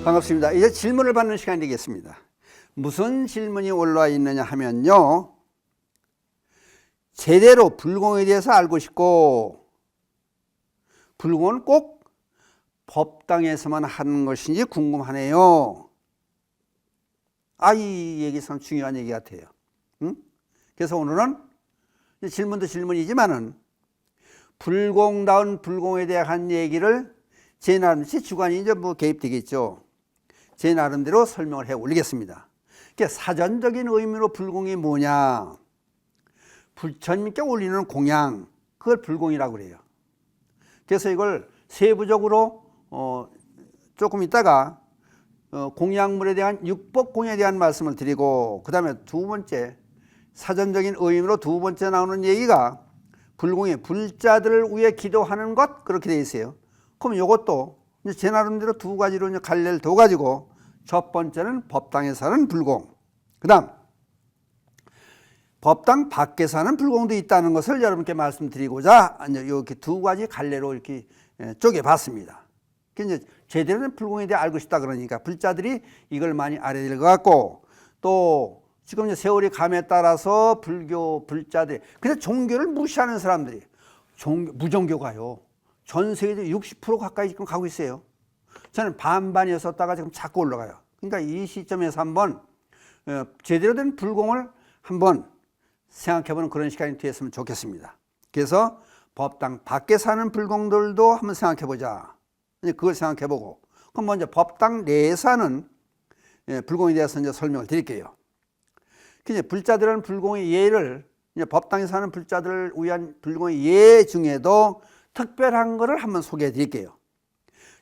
반갑습니다. 이제 질문을 받는 시간이 되겠습니다. 무슨 질문이 올라와 있느냐 하면요, 제대로 불공에 대해서 알고 싶고, 불공은 꼭 법당에서만 하는 것인지 궁금하네요. 이 얘기 참 중요한 얘기 같아요. 응? 그래서 오늘은 질문도 질문이지만은 불공다운 불공에 대한 얘기를 제 나름, 제 주관이 이제 개입되겠죠. 제 나름대로 설명을 해 올리겠습니다. 사전적인 의미로 불공이 뭐냐? 부처님께 올리는 공양, 그걸 불공이라고 그래요. 그래서 이걸 세부적으로 조금 있다가 공양물에 대한 육법공에 대한 말씀을 드리고, 그 다음에 두 번째 사전적인 의미로 두 번째 나오는 얘기가 불공의 불자들을 위해 기도하는 것, 그렇게 되어 있어요. 그럼 이것도 제 나름대로 두 가지로 갈래를 둬가지고, 첫 번째는 법당에서 하는 불공, 그 다음 법당 밖에서 하는 불공도 있다는 것을 여러분께 말씀드리고자 이렇게 두 가지 갈래로 이렇게 쪼개 봤습니다. 이제 제대로 된 불공에 대해 알고 싶다 그러니까 불자들이 이걸 많이 알아야 될 것 같고, 또 지금 이제 세월이 감에 따라서 불교 불자들이, 근데 종교를 무시하는 사람들이 무종교가요, 전 세계적으로 60% 가까이 지금 가고 있어요. 저는 반반이었었다가 지금 자꾸 올라가요. 그러니까 이 시점에서 한번 제대로 된 불공을 한번 생각해보는 그런 시간이 되었으면 좋겠습니다. 그래서 법당 밖에 사는 불공들도 한번 생각해보자. 그걸 생각해보고, 그럼 먼저 법당 내에 사는 불공에 대해서 이제 설명을 드릴게요. 이제 불자들은 불공의 예를, 이제 법당에 사는 불자들을 위한 불공의 예 중에도 특별한 것을 한번 소개해 드릴게요.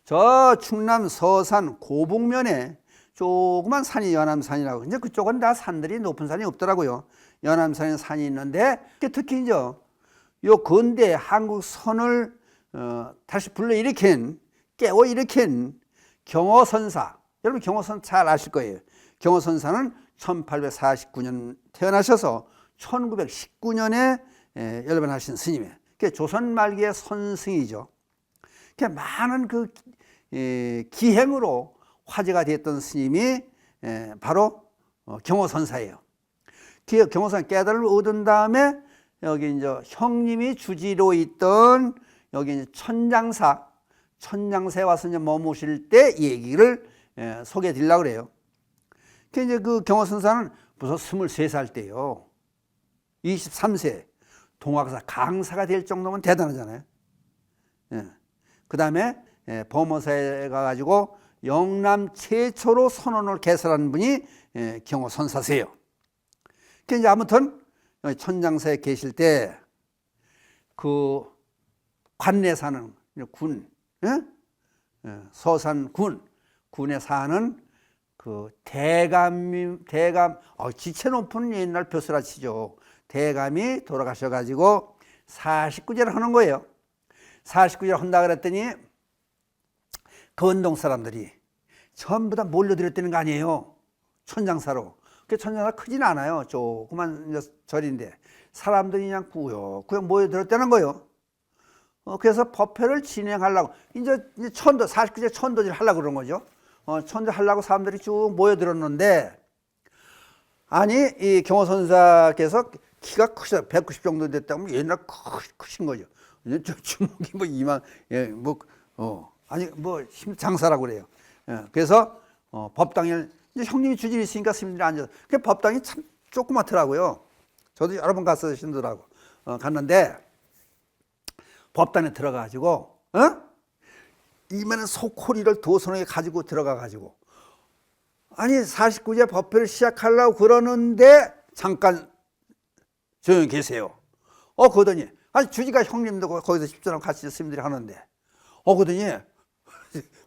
저 충남 서산 고북면에 조그만 산이 연암산이라고, 이제 그쪽은 다 산들이 높은 산이 없더라고요. 연암산에 산이 있는데, 특히 이제 요 근대 한국 선을 다시 불러일으킨, 깨워일으킨 경호선사, 여러분 경호선 잘 아실 거예요. 경호선사는 1849년 태어나셔서 1919년에 열반하신 스님이에요. 조선 말기의 선승이죠. 많은 그 기행으로 화제가 됐던 스님이 바로 경호선사예요. 경호선 깨달음을 얻은 다음에 여기 이제 형님이 주지로 있던 여기 이제 천장사에 와서 이제 머무실 때 얘기를 소개해 드리려고 그래요. 이제 그 경호선사는 벌써 23살 때요. 23세 동학사 강사가 될 정도면 대단하잖아요. 그 다음에 범어사에 가가지고 영남 최초로 선원을 개설한 분이 경호선사세요. 이제 아무튼 천장사에 계실 때 그 관내 사는 군, 서산 군에 사는 그 대감, 지체 높은 옛날 벼슬아치죠. 대감이 돌아가셔가지고 49제를 하는 거예요. 49제를 한다 그랬더니 건동 사람들이 전부 다 몰려들었다는 거 아니에요. 천장사로. 그 천장사 크진 않아요. 조그만 절인데 사람들이 그냥 꾸역꾸역 모여들었다는 거예요. 그래서 법회를 진행하려고 이제 49제 천도질 하려고 그런 거죠. 천도 하려고 사람들이 쭉 모여들었는데, 아니 이 경호선사께서 키가 크셔 190 정도 됐다면 옛날 크신 거죠. 저 주먹이 장사라고 그래요. 그래서 법당에 이제 형님이 주질이 있으니까 스님들이 앉아서, 그 법당이 참 조그맣더라고요. 저도 여러 번 갔어요. 신도라고 갔는데 법당에 들어가가지고 이만한 소코리를 두 손에 가지고 들어가가지고, 아니 49제 법회를 시작하려고 그러는데 잠깐 조용히 계세요. 그러더니 아니 주지가 형님도 거기서 집사람 같이 스님들이 하는데, 그러더니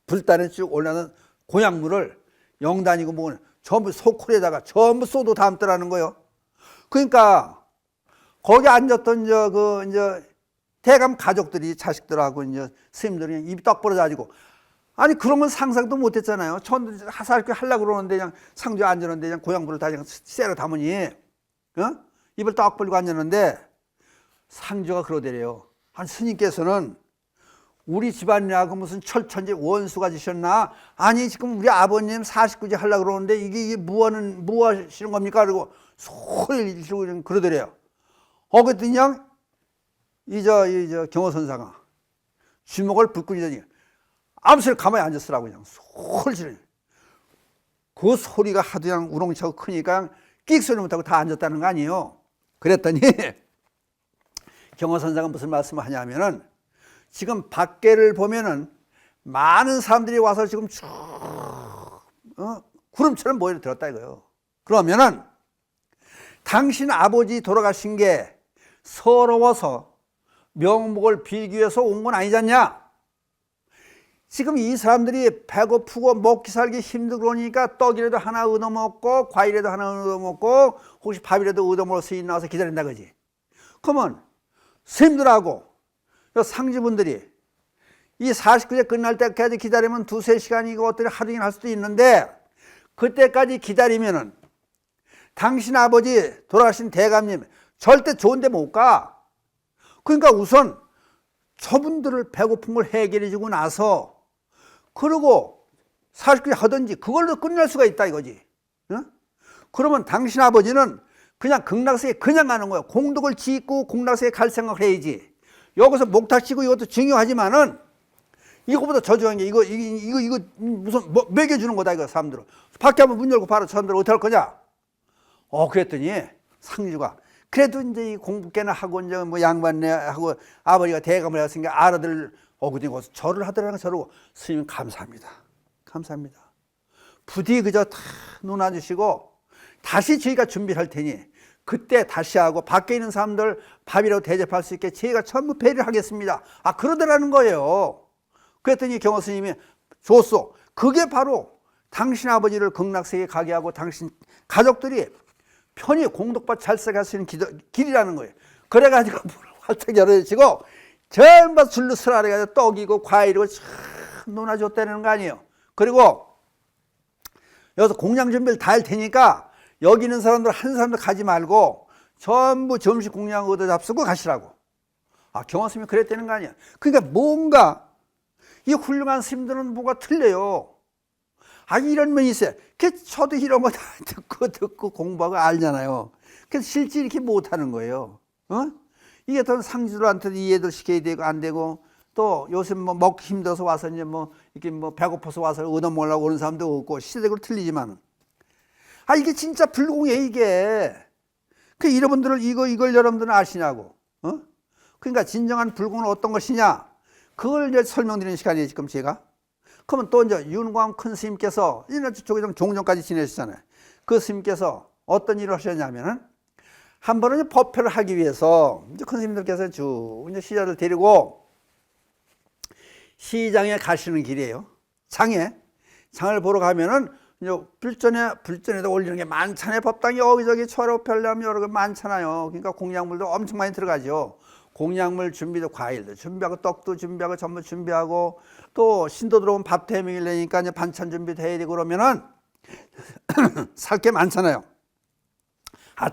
불단에 쭉 올라가는 고향물을 영단이고 뭐는 전부 소콜에다가 전부 쏟아 담더라는 거예요. 그러니까 거기 앉았던 이제 대감 가족들이 자식들하고 이제 스님들이 입이 떡 벌어가지고, 아니 그런 건 상상도 못했잖아요. 전 하사롭게 하려고 그러는데 그냥 상주에 앉았는데 그냥 고향물을 다 그냥 쎄러 담으니 입을 떡 벌리고 앉았는데 상주가 그러더래요. 한 스님께서는 우리 집안이라고 무슨 철천지 원수가 지셨나? 아니 지금 우리 아버님 49제 하려고 그러는데 이게 뭐 하시는 겁니까? 그리고 소리를 지르고 그러더래요. 그랬더니 그냥 저 경호선사가 주먹을 불끈이더니 아무 소리 가만히 앉았으라고 그냥 소리 지르. 그 소리가 하도 그냥 우렁차고 크니까 끽 소리 못하고 다 앉았다는 거 아니에요. 그랬더니 경호선사가 무슨 말씀을 하냐면은 지금 밖에를 보면은 많은 사람들이 와서 지금 쭉 구름처럼 모여 들었다 이거요. 그러면은 당신 아버지 돌아가신 게 서러워서 명목을 빌기 위해서 온 건 아니잖냐. 지금 이 사람들이 배고프고 먹기 살기 힘들고 그러니까 떡이라도 하나 얻어먹고 과일이라도 하나 얻어먹고 혹시 밥이라도 얻어먹을 수 있나 와서 기다린다 그지. 그러면 스님들하고 상주분들이 이 49제 끝날 때까지 기다리면 2-3시간이고 어떤 하루긴 할 수도 있는데 그때까지 기다리면은 당신 아버지 돌아가신 대감님 절대 좋은 데 못 가. 그러니까 우선 저분들을 배고픈 걸 해결해 주고 나서 그러고 49제 하든지 그걸로 끝낼 수가 있다 이거지. 그러면 당신 아버지는 그냥 극락세에 그냥 가는 거야. 공덕을 짓고 극락세에 갈 생각을 해야지. 여기서 목탁치고 이것도 중요하지만은 이거보다 저중요한 게 이거 무슨 뭐 먹여주는 거다 이거 사람들은. 밖에 한번 문 열고 바로 사람들 어떻게 할 거냐? 그랬더니 상주가 그래도 이제 이 공부께나 하고 이제 뭐 양반네 하고 아버지가 대감을 했으니까 알아들 그러고 절을 하더라는 저러고 스님 감사합니다. 감사합니다. 부디 그저 다 눈 앉으시고 다시 저희가 준비를 할 테니 그때 다시 하고 밖에 있는 사람들 밥이라도 대접할 수 있게 저희가 전부 배려를 하겠습니다. 그러더라는 거예요. 그랬더니 경호 스님이 좋소. 그게 바로 당신 아버지를 극락세계에 가게 하고 당신 가족들이 편히 공덕밭 잘 살아갈 수 있는 길이라는 거예요. 그래가지고 문을 활짝 열어주시고 전부 줄로 서라해가지고 떡이고 과일이고 참 논아줬다는 거 아니에요. 그리고 여기서 공양 준비를 다 할 테니까 여기 있는 사람들 한 사람도 가지 말고 전부 점심 공양 얻어 잡수고 가시라고. 경호 스님이 그랬다는 거 아니야. 그러니까 뭔가 이 훌륭한 스님들은 뭐가 틀려요. 이런 면이 있어요. 저도 이런 거 다 듣고 공부하고 알잖아요. 그래서 실제 이렇게 못하는 거예요. 이게 더 상주들한테도 이해도 시켜야 되고 안 되고 또 요새 뭐 먹기 힘들어서 와서 이제 뭐 이렇게 뭐 배고파서 와서 얻어먹으려고 오는 사람도 없고 시대적으로 틀리지만 이게 진짜 불공이에요 이게. 여러분들을 이걸 여러분들은 아시냐고. 그러니까 진정한 불공은 어떤 것이냐 그걸 이제 설명드리는 시간이에요 지금 제가. 그러면 또 이제 윤광 큰 스님께서 저기 좀 종전까지 지내셨잖아요. 그 스님께서 어떤 일을 하셨냐면은 한 번은 법회를 하기 위해서 이제 큰 스님들께서 쭉 이제 시자를 데리고 시장에 가시는 길이에요. 장을 보러 가면은 이제 불전에도 올리는 게 많잖아요. 법당이 여기저기 초록 별람 여러 개 많잖아요. 그러니까 공양물도 엄청 많이 들어가죠. 공양물 준비도 과일도 준비하고 떡도 준비하고 전부 준비하고 또 신도 들어오면 밥도 해먹이려니까 이제 반찬 준비도 해야 되고 그러면은 살 게 많잖아요.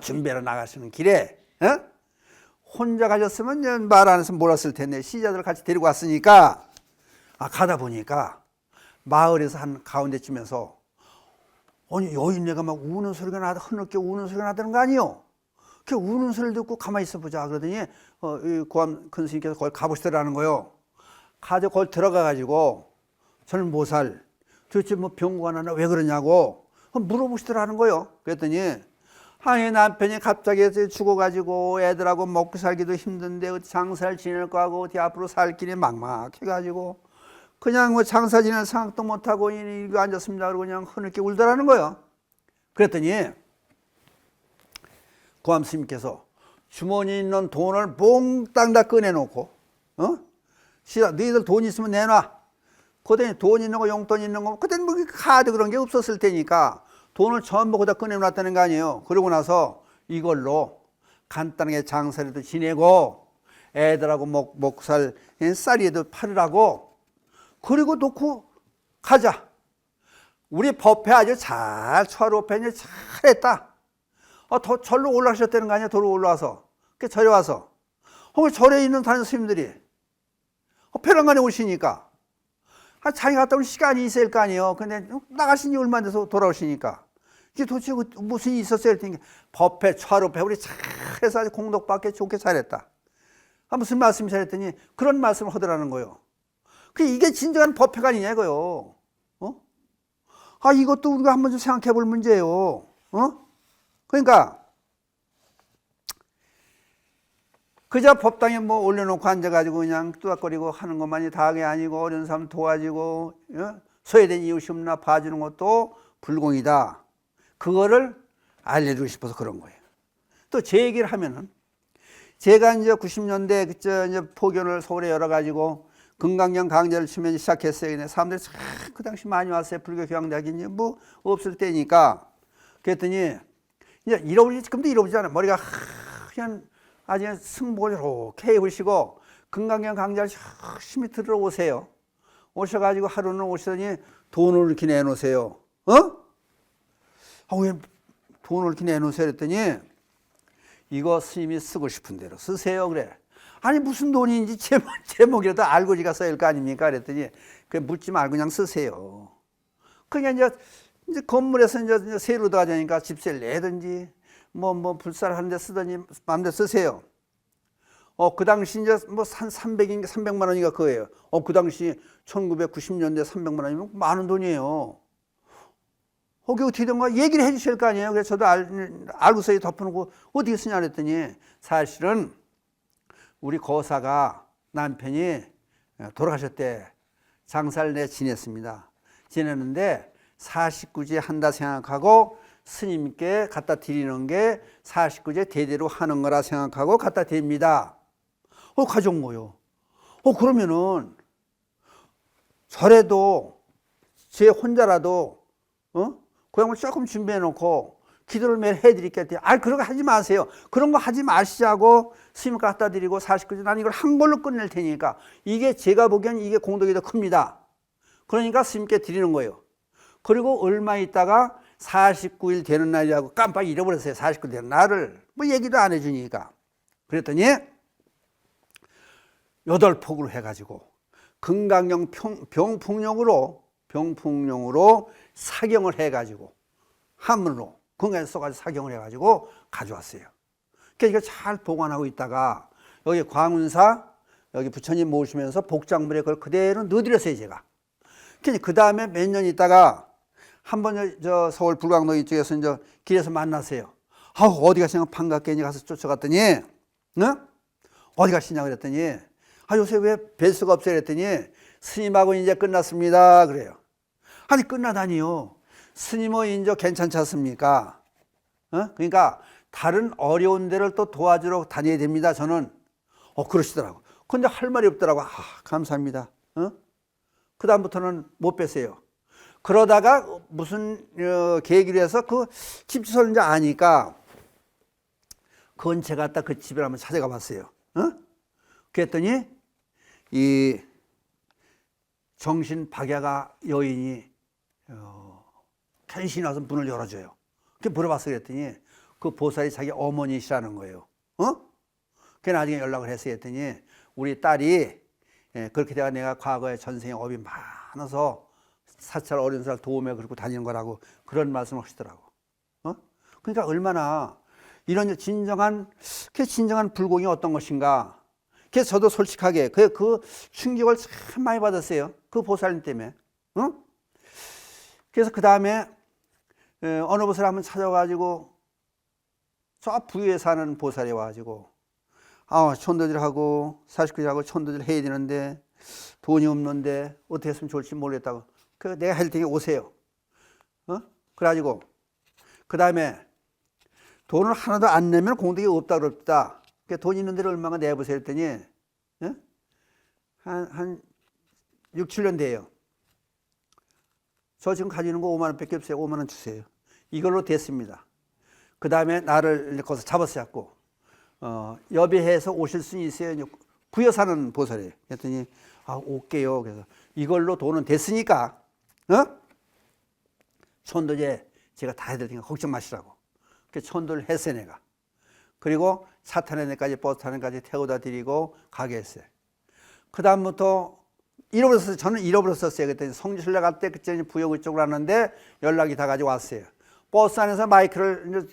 준비하러 나가시는 길에 혼자 가셨으면 말 안 해서 몰았을 텐데 시자들 같이 데리고 왔으니까 가다 보니까 마을에서 한 가운데쯤에서 여인네가 막 우는 소리가 나다 흐느껴 우는 소리가 나다는 거 아니에요. 그 우는 소리를 듣고 가만히 있어 보자 그러더니 고암 큰 스님께서 거기 가보시더라는 거예요. 가서 거기 들어가 가지고 저는 모살 도대체 뭐 병고가 나나 왜 그러냐고 물어보시더라는 거예요. 그랬더니 남편이 갑자기 죽어가지고 애들하고 먹고 살기도 힘든데 어디 장사를 지낼 거 하고 어디 앞으로 살 길이 막막해가지고 그냥 뭐 장사 지낼 생각도 못하고 이거 앉았습니다. 그러고 그냥 흐느끼 울더라는 거예요. 그랬더니 고암 스님께서 주머니에 있는 돈을 몽땅 다 꺼내놓고 너희들 돈 있으면 내놔. 그때는 돈 있는 거 용돈 있는 거 그때는 뭐 카드 그런 게 없었을 테니까 돈을 전부 거기다 꺼내놨다는 거 아니에요. 그러고 나서 이걸로 간단하게 장사라도 지내고 애들하고 먹고 살 쌀이라도 팔으라고 그리고 놓고 가자. 우리 법회 아주 잘 초하루법회 잘했다. 더 절로 올라가셨다는 거 아니야? 도로 올라와서. 그 절에 와서. 절에 있는 다른 스님들이 벼랑간에 오시니까. 자기 갔다 올 시간이 있을 거 아니에요. 근데 나가신 지 얼마 안 돼서 돌아오시니까. 이게 도대체 무슨 일이 있었어요? 그랬더니 법회, 차로회 우리 잘해서 아주 공덕받게 좋게 잘했다. 무슨 말씀 잘했더니 그런 말씀을 하더라는 거예요. 이게 진정한 법회가 아니냐 이거요. 이것도 우리가 한번 좀 생각해 볼 문제예요. 그러니까 그저 법당에 뭐 올려놓고 앉아가지고 그냥 뚜닥거리고 하는 것만이 다가 아니고 어려운 사람 도와주고 소외된 이웃이 없나 봐주는 것도 불공이다. 그거를 알려주고 싶어서 그런 거예요. 또 제 얘기를 하면은 제가 이제 90년대 이제 포교를 서울에 열어가지고 금강경 강좌를 치면 시작했어요. 근데 사람들이 그 당시 많이 왔어요. 불교 교양대학이 이제 뭐 없을 때니까. 그랬더니 이제 잃어버리지, 지금도 잃어버리지 않아요. 머리가 그냥 아주 승복을 이렇게 해보시고 금강경 강좌를 열심히 들어오세요. 오셔가지고 하루는 오시더니 돈을 이렇게 내놓으세요. 왜 돈을 이렇게 내놓으세요? 그랬더니 이거 스님이 쓰고 싶은 대로 쓰세요. 그래. 아니 무슨 돈인지 제목이라도 알고 지가 써야 할 거 아닙니까? 그랬더니 그 묻지 말고 그냥 쓰세요. 그냥 이제 건물에서 이제 세로 들어가자니까 집세를 내든지 뭐 불사를 하는데 쓰든지 마음대로 쓰세요. 그 당시 이제 뭐 한 300만 원인가 그거예요. 그 당시 1990년대 300만 원이면 많은 돈이에요. 그게 어떻게 된 거야? 얘기를 해 주실 거 아니에요. 그래서 저도 알고서 덮어놓고 어떻게 쓰냐 그랬더니 사실은 우리 고사가 남편이 돌아가셨대. 장사를 내 지냈습니다. 지냈는데 49제 한다 생각하고 스님께 갖다 드리는 게 49제 대대로 하는 거라 생각하고 갖다 드립니다. 가져온 거요. 그러면은 저래도 제 혼자라도 그 양을 조금 준비해 놓고 기도를 매일 해드릴게요. 그런 거 하지 마세요. 그런 거 하지 마시자고 스님 갖다 드리고 49제 난 이걸 한 걸로 끝낼 테니까 이게 제가 보기엔 이게 공덕이 더 큽니다. 그러니까 스님께 드리는 거예요. 그리고 얼마 있다가 49일 되는 날이라고 깜빡 잃어버렸어요. 49일 되는 날을 뭐 얘기도 안 해주니까. 그랬더니 8폭으로 해가지고 금강경 병풍용으로 사경을 해가지고 한문으로 건강에서 써가지고 사경을 해가지고 가져왔어요. 그러니까 잘 보관하고 있다가 여기 광운사 여기 부처님 모시면서 복장물에 그걸 그대로 넣어드렸어요 제가. 그 다음에 몇 년 있다가 한번 저 서울 불광동 이쪽에서 이제 길에서 만났어요. 어디 가시냐 반갑게 가서 쫓아갔더니 어디 가시냐 그랬더니 요새 왜 뵐 수가 없어요 그랬더니 스님하고 이제 끝났습니다 그래요. 아니 끝나다니요. 스님의 인조 괜찮지 않습니까? 그러니까 다른 어려운 데를 또 도와주러 다녀야 됩니다 저는. 그러시더라고. 근데 할 말이 없더라고. 감사합니다. 그 다음부터는 못 뵀어요. 그러다가 무슨 계기로 해서 그 집 주소를 이제 아니까 근처에 갔다 그 집을 한번 찾아가 봤어요. 그랬더니 이 정신 박야가 여인이 간신히 와서 문을 열어줘요. 그렇게 물어봤어요. 그랬더니 그 보살이 자기 어머니시라는 거예요. 그 나중에 연락을 했어요. 했더니 우리 딸이 그렇게 내가 과거에 전생에 업이 많아서 사찰 어린 사람 도움에 그렇고 다니는 거라고 그런 말씀을 하시더라고. 그러니까 얼마나 이런 진정한 불공이 어떤 것인가. 그래서 저도 솔직하게 그 충격을 참 많이 받았어요. 그 보살님 때문에. 그래서 그 다음에 어느 보살을 한번 찾아가지고 저 부위에 사는 보살이 와가지고 천도질하고 49제하고 천도질 해야 되는데 돈이 없는데 어떻게 했으면 좋을지 모르겠다고. 내가 할 테니 오세요. 그래가지고 그 다음에 돈을 하나도 안 내면 공덕이 없다 그럽다. 돈 있는 데를 얼마나 내보세요 했더니 한 6, 7년 돼요. 저 지금 가지는 거 5만 원밖에 없어요. 5만 원 주세요. 이걸로 됐습니다. 그 다음에 나를 거기서 잡았어요. 여비해서 오실 수 있어요. 부여 사는 보살이에요. 그랬더니 올게요. 그래서 이걸로 돈은 됐으니까 천도제 제가 다 해드릴 테니까 걱정 마시라고. 그래서 천도를 했어요 내가. 그리고 차 타는 데까지 버스 타는 데까지 태워다 드리고 가게 했어요. 그다음부터 잃어버렸어요. 저는 잃어버렸었어요. 그때 성지순례 갈 때 그때 부여 그쪽으로 왔는데 연락이 다 가져왔어요. 버스 안에서 마이크를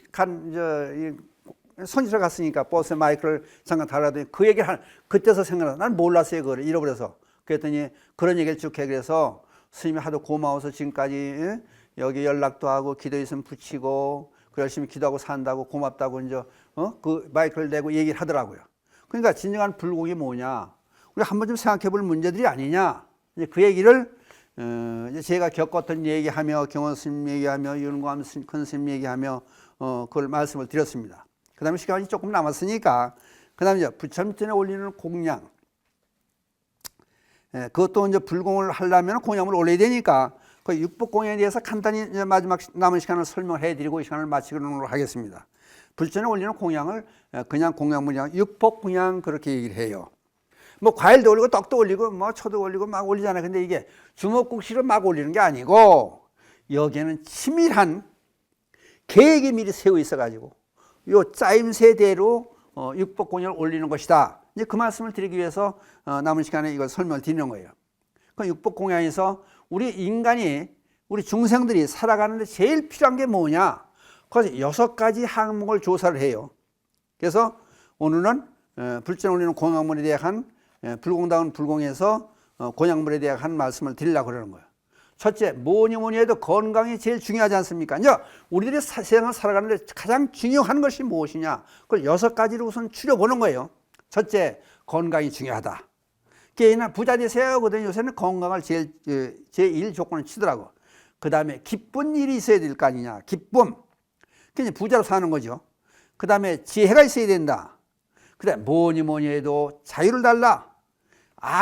성지순례 갔으니까 버스에 마이크를 잠깐 달라더니 그 얘기를 그때서 생각나. 난 몰랐어요. 그걸 잃어버려서. 그랬더니 그런 얘기를 쭉 해. 그래서 스님이 하도 고마워서 지금까지 여기 연락도 하고 기도 있으면 붙이고 열심히 기도하고 산다고 고맙다고 이제 그 마이크를 내고 얘기를 하더라고요. 그러니까 진정한 불공이 뭐냐? 우리 한번 좀 생각해 볼 문제들이 아니냐? 이제 그 얘기를 이제 제가 겪었던 얘기하며 경원 스님 얘기하며 윤광 큰 스님 얘기하며 그걸 말씀을 드렸습니다. 그다음에 시간이 조금 남았으니까 그다음에 이제 부처님 전에 올리는 공양, 그것도 이제 불공을 하려면 공양을 올려야 되니까 그 육복공양에 대해서 간단히 이제 마지막 남은 시간을 설명해 드리고 이 시간을 마치도록 하겠습니다. 불전에 올리는 공양을 그냥 공양물이야 육복공양 그렇게 얘기를 해요. 뭐 과일도 올리고 떡도 올리고 뭐 초도 올리고 막 올리잖아요. 근데 이게 주먹국시로 막 올리는 게 아니고 여기에는 치밀한 계획이 미리 세워 있어 가지고 요 짜임새대로 육복공양을 올리는 것이다. 이제 그 말씀을 드리기 위해서 남은 시간에 이걸 설명을 드리는 거예요. 그 육복공양에서 우리 인간이 우리 중생들이 살아가는데 제일 필요한 게 뭐냐? 그래서 6가지 항목을 조사를 해요. 그래서 오늘은 불전에 올리는 공양물에 대한 불공다운 불공에서 공양물에 대한 말씀을 드리려고 그러는 거예요. 첫째, 뭐니 해도 건강이 제일 중요하지 않습니까? 이제 우리들이 세상을 살아가는데 가장 중요한 것이 무엇이냐? 그걸 6가지로 우선 추려보는 거예요. 첫째, 건강이 중요하다. 개인이나 부자 되세요. 그러더니 요새는 건강을 제1 조건을 치더라고. 그 다음에 기쁜 일이 있어야 될 거 아니냐. 기쁨. 그게 부자로 사는 거죠. 그 다음에 지혜가 있어야 된다. 그 다음에 뭐니 해도 자유를 달라.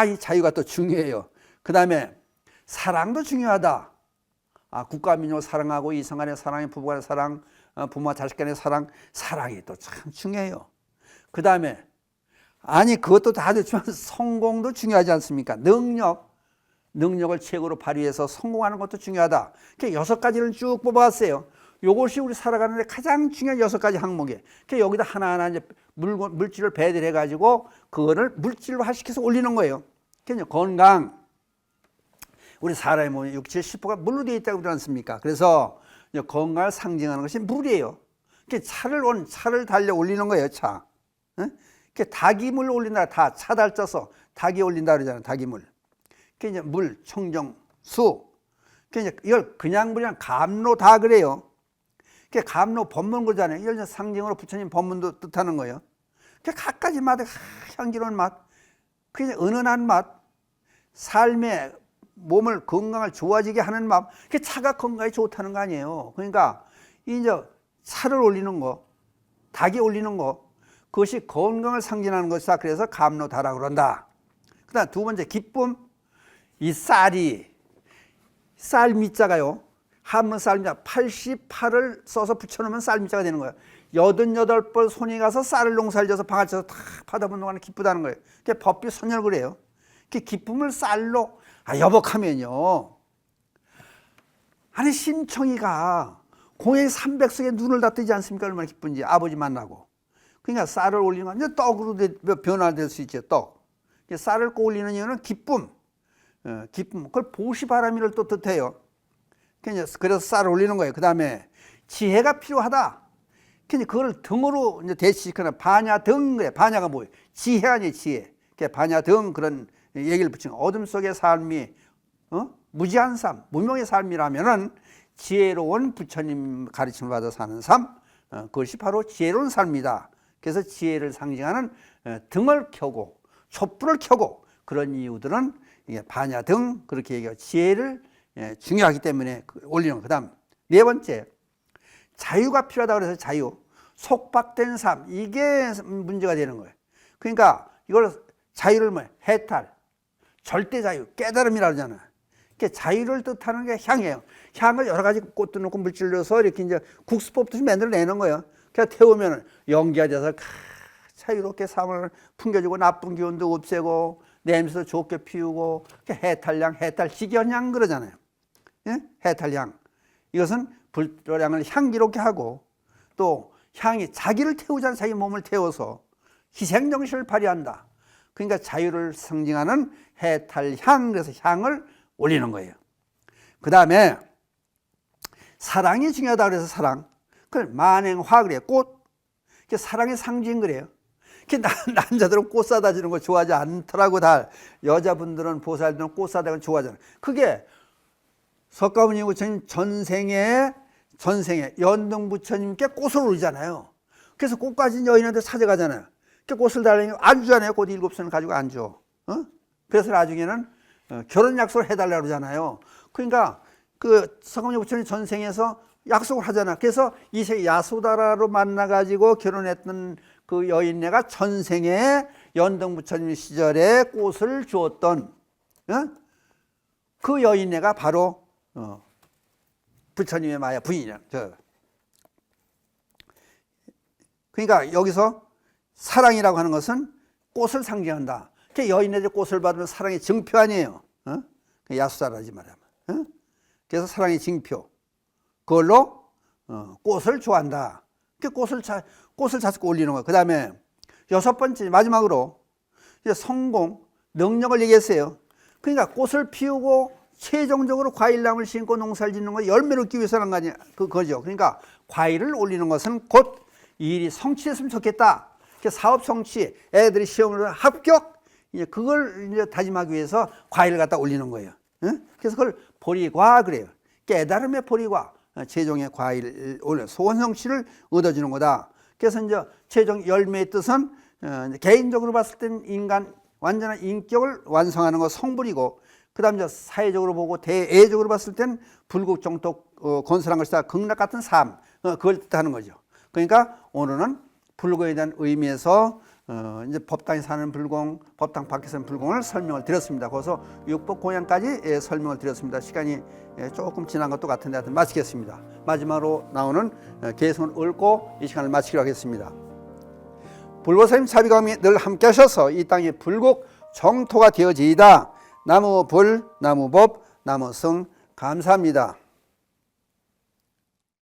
이 자유가 또 중요해요. 그 다음에 사랑도 중요하다. 국가 민족을 사랑하고 이성 간의 사랑, 부부 간의 사랑, 부모와 자식 간의 사랑, 사랑이 또 참 중요해요. 그 다음에 그것도 다 좋지만 성공도 중요하지 않습니까? 능력을 최고로 발휘해서 성공하는 것도 중요하다. 이렇게 6가지를 쭉 뽑아왔어요. 이것이 우리 살아가는데 가장 중요한 6가지 항목이에요. 여기다 하나하나 이제 물질을 배달해 가지고 그거를 물질화시켜서 올리는 거예요. 그러니까 건강. 우리 사람의 몸의 60~70%가 물로 되어 있다고 그러지 않습니까? 그래서 건강을 상징하는 것이 물이에요. 차를 달려 올리는 거예요. 차. 닭이물 올린다. 차 달쪄서 닭이 올린다 그러잖아요. 닭이물. 이제 물, 청정, 수. 이걸 그냥 물이랑 감로다 그래요. 감로 법문 그러잖아요. 이걸 상징으로 부처님 법문도 뜻하는 거예요. 갖가지 맛에 향기로운 맛, 그냥 은은한 맛, 삶의 몸을 건강을 좋아지게 하는 맛. 차가 건강에 좋다는 거 아니에요. 그러니까 이제 차를 올리는 거, 닭이 올리는 거, 그것이 건강을 상징하는 것이다. 그래서 감로다라고 그런다. 그다음 두 번째 기쁨. 이 쌀 밑자가요. 한문 쌀 밑자 88을 써서 붙여놓으면 쌀 밑자가 되는 거예요. 88번 손이 가서 쌀을 농사를 져서 방아쳐서 탁 파다보는 동안에 기쁘다는 거예요. 그게 법비 선열그래요. 기쁨을 쌀로 여복하면요. 심청이가 공의 300석에 눈을 다 뜨지 않습니까? 얼마나 기쁜지 아버지 만나고. 그러니까 쌀을 올리는 건 이제 떡으로 변화될 수 있죠. 떡. 쌀을 꼭 올리는 이유는 기쁨. 그걸 보시바라미를 또 뜻해요. 그래서 쌀을 올리는 거예요. 그 다음에 지혜가 필요하다. 그걸 등으로 이제 대시시키는 반야등 그래. 반야가 뭐예요? 지혜 아니에요, 지혜. 반야등 그런 얘기를 붙이는 어둠 속의 삶이 무지한 삶, 무명의 삶이라면은 지혜로운 부처님 가르침을 받아 사는 삶, 그것이 바로 지혜로운 삶이다. 그래서 지혜를 상징하는 등을 켜고 촛불을 켜고 그런 이유들은 반야등 그렇게 얘기하고 지혜를 중요하기 때문에 올리는 거. 그 다음 네 번째 자유가 필요하다고 그래서 자유. 속박된 삶, 이게 문제가 되는 거예요. 그러니까 이걸 자유를 해탈, 절대 자유, 깨달음이라 그러잖아요. 자유를 뜻하는 게 향이에요. 향을 여러 가지 꽃도 넣고 물질 넣어서 이렇게 이제 국수법도 만들어내는 거예요. 그냥 태우면 연기가 돼서 자유롭게 삶을 풍겨주고 나쁜 기운도 없애고 냄새도 좋게 피우고 해탈향, 해탈식연향 그러잖아요. 예? 해탈향. 이것은 불도량을 향기롭게 하고 또 향이 자기를 태우잖아요. 자기 몸을 태워서 희생정신을 발휘한다. 그러니까 자유를 상징하는 해탈향, 그래서 향을 올리는 거예요. 그 다음에 사랑이 중요하다 그래서 사랑, 그걸 만행화 그래요. 꽃, 사랑의 상징 그래요. 남자들은 꽃 사다 주는 거 좋아하지 않더라고. 다 여자분들은 보살들은 꽃 사다 주는 거 좋아하잖아요. 그게 석가모니 부처님 전생에 연등 부처님께 꽃을 올리잖아요. 그래서 꽃 가진 여인한테 찾아가잖아요. 꽃을 달라니까 안 주잖아요. 꽃 7손을 가지고 안 줘. 그래서 나중에는 결혼 약속을 해달라고 그러잖아요. 그러니까 그 석가모니 부처님 전생에서 약속을 하잖아. 그래서 이세 야소다라로 만나가지고 결혼했던 그 여인네가 전생에 연등 부처님 시절에 꽃을 주었던 그 여인네가 바로 부처님의 마야 부인이야. 그러니까 여기서 사랑이라고 하는 것은 꽃을 상징한다. 여인네들 꽃을 받으면 사랑의 증표 아니에요. 야수다라지 말하면. 그래서 사랑의 증표. 그걸로 꽃을 좋아한다. 꽃을 자꾸 올리는 거예요. 그 다음에 6번째 마지막으로 성공, 능력을 얘기했어요. 그러니까 꽃을 피우고 최종적으로 과일나무를 심고 농사를 짓는 거 열매를 얻기 위해서는 거 아니야. 그거죠. 그러니까 과일을 올리는 것은 곧 이 일이 성취했으면 좋겠다. 사업 성취, 애들이 시험을 합격, 이제 그걸 이제 다짐하기 위해서 과일을 갖다 올리는 거예요. 그래서 그걸 보리과 그래요. 깨달음의 보리과, 최종의 과일, 소원 성취를 얻어주는 거다. 그래서 이제 최종 열매의 뜻은 개인적으로 봤을 땐 인간 완전한 인격을 완성하는 거 성불이고, 그 다음 이제 사회적으로 보고 대애적으로 봤을 땐 불국정토 건설한 것이다. 극락 같은 삶, 그걸 뜻하는 거죠. 그러니까 오늘은 불공에 대한 의미에서 이제 법당에 사는 불공, 법당 밖에 사는 불공을 설명을 드렸습니다. 그래서 육법 공양까지 설명을 드렸습니다. 시간이 조금 지난 것도 같은데 하여튼 마치겠습니다. 마지막으로 나오는 개성을 읊고 이 시간을 마치기로 하겠습니다. 불보살님 자비감이 늘 함께 하셔서 이 땅이 불국 정토가 되어지이다. 나무 불, 나무 법, 나무 성 감사합니다.